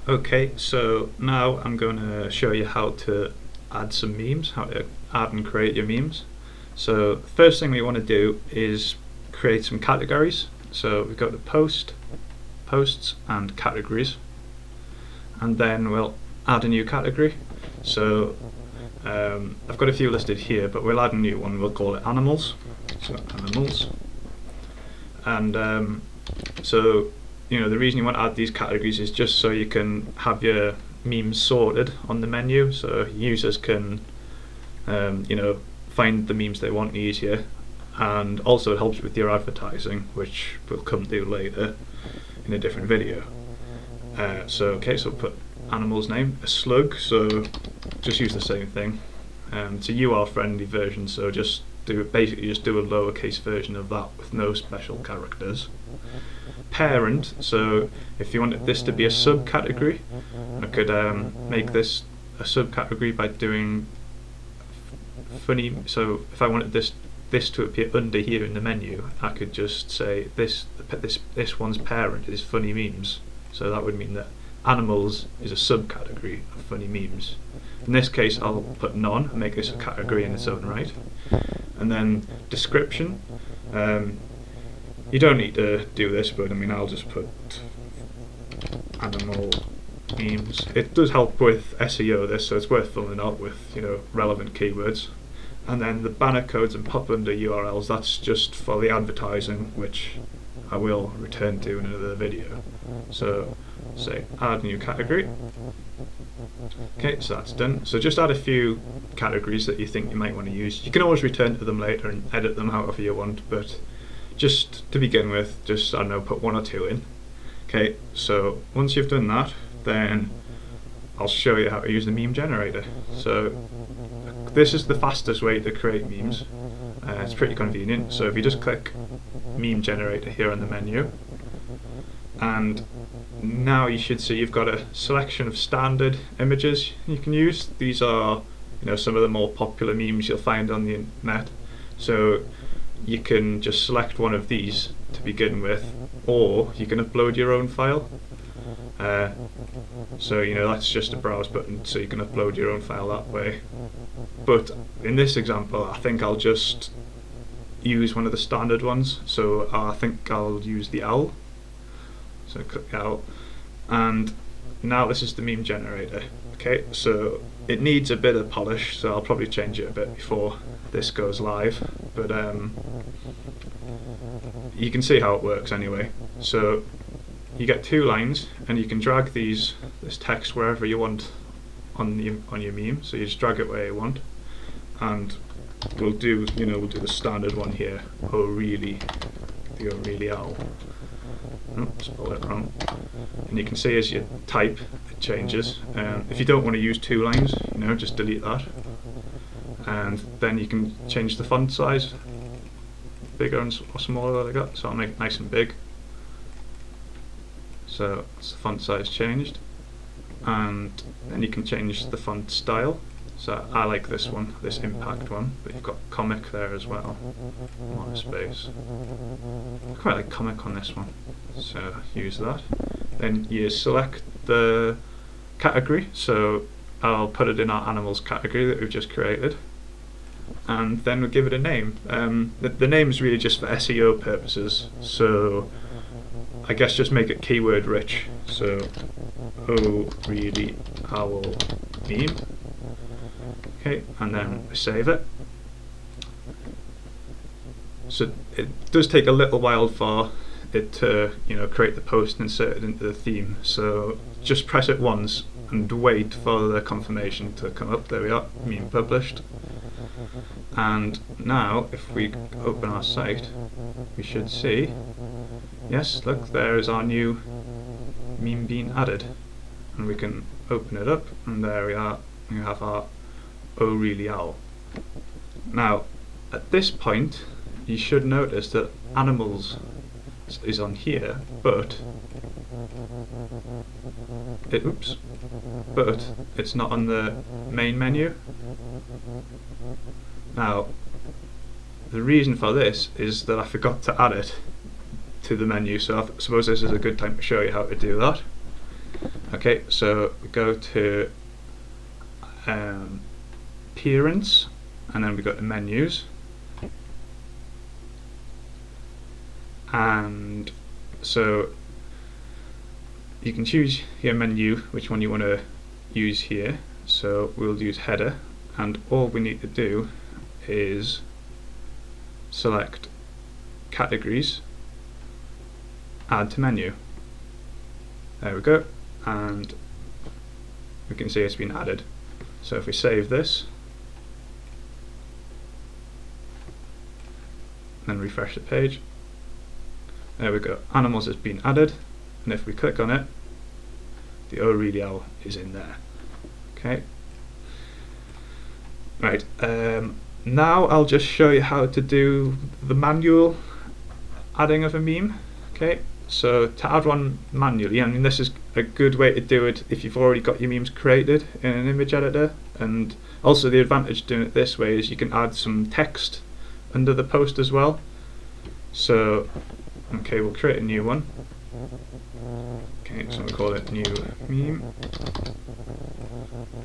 Okay, so now I'm going to show you how to add some memes, how to add and create your memes. So first thing we want to do is create some categories. So we go to posts and categories, and then we'll add a new category. So I've got a few listed here, but we'll add a new one. We'll call it animals. So animals, and so the reason you want to add these categories is just so you can have your memes sorted on the menu, so users can find the memes they want easier, and also it helps with your advertising, which we'll come to later in a different video. So we'll put animal's name, a slug, so just use the same thing. It's a UR friendly version, so basically just do a lowercase version of that with no special characters. Parent, so if you wanted this to be a subcategory, I could make this a subcategory by doing funny. So if I wanted this to appear under here in the menu, I could just say this one's parent is funny memes. So that would mean that animals is a subcategory of funny memes. In this case, I'll put none and make this a category in its own right. And then description. You don't need to do this, but I'll just put animal memes. It does help with SEO this, so it's worth filling out with relevant keywords. And then the banner codes and pop under URLs, that's just for the advertising, which I will return to in another video. So say add new category. Okay, so that's done. So just add a few categories that you think you might want to use. You can always return to them later and edit them however you want, but just to begin with, just put one or two in. Okay, so once you've done that, then I'll show you how to use the meme generator. So this is the fastest way to create memes. It's pretty convenient. So if you just click meme generator here on the menu, and now you should see you've got a selection of standard images you can use. These are some of the more popular memes you'll find on the internet. So you can just select one of these to begin with, or you can upload your own file. So that's just a browse button, so you can upload your own file that way. But in this example, I think I'll just use one of the standard ones. So I think I'll use the owl. So click owl, and now this is the meme generator. Okay, so it needs a bit of polish, so I'll probably change it a bit before this goes live, but you can see how it works anyway. So you get two lines, and you can drag this text wherever you want on your meme. So you just drag it where you want, and we'll do the standard one here. Oh really owl. Oh, spelled it wrong. And you can see as you type, it changes. If you don't want to use two lines, just delete that. And then you can change the font size, bigger or smaller like that. So I'll make it nice and big. So that's the font size changed. And then you can change the font style. So I like this one, this impact one, but you've got comic there as well. One space. I quite like comic on this one, so use that. Then you select the category, so I'll put it in our animals category that we've just created, and then we'll give it a name. The name is really just for SEO purposes, so I guess just make it keyword rich. So oh really owl meme. Okay, and then save it. So it does take a little while for it to create the post and insert it into the theme. So just press it once and wait for the confirmation to come up. There we are, meme published. And now if we open our site, we should see, yes, look, there is our new meme being added. And we can open it up, and there we are. We have our oh really owl. Now at this point you should notice that animals is on here, but it's not on the main menu. Now the reason for this is that I forgot to add it to the menu, so I suppose this is a good time to show you how to do that. Okay, so we go to appearance, and then we go to menus, and so you can choose your menu which one you want to use here. So we'll use header, and all we need to do is select categories, add to menu. There we go, and we can see it's been added. So if we save this, then refresh the page, there we go, animals has been added, and if we click on it, the O'Reilly is in there. Okay. Right. Now I'll just show you how to do the manual adding of a meme. Okay. So to add one manually, I mean, this is a good way to do it if you've already got your memes created in an image editor, and also the advantage of doing it this way is you can add some text under the post as well. So okay, we'll create a new one. Okay, so we'll call it new meme,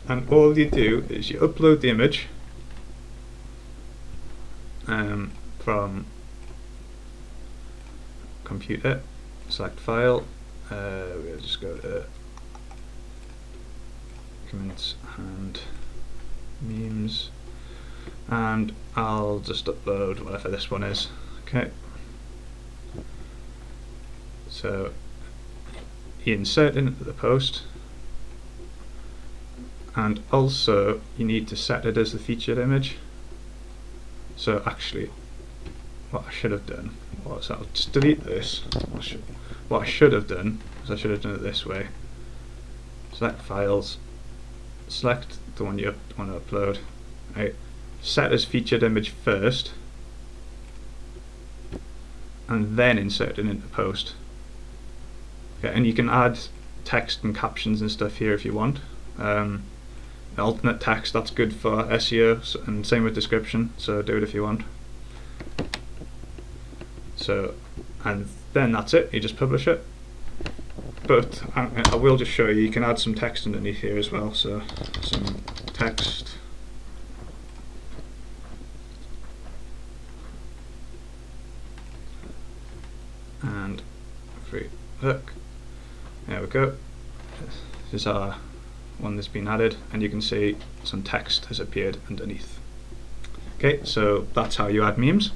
and all you do is you upload the image from computer, select file, we'll just go to documents and memes, and I'll just upload whatever this one is. Okay, so you insert it into the post, and also you need to set it as the featured image. So actually what I should have done was, I'll just delete this. What I should have done is I should have done it this way. Select files, select the one you want to upload, right, set as featured image first, and then insert it into post. Okay, and you can add text and captions and stuff here if you want. Alternate text, that's good for SEO, and same with description, so do it if you want. So, and then that's it, you just publish it. But I will just show you can add some text underneath here as well, so some text. And if we look, there we go, this is our one that's been added, and you can see some text has appeared underneath. Okay, so that's how you add memes.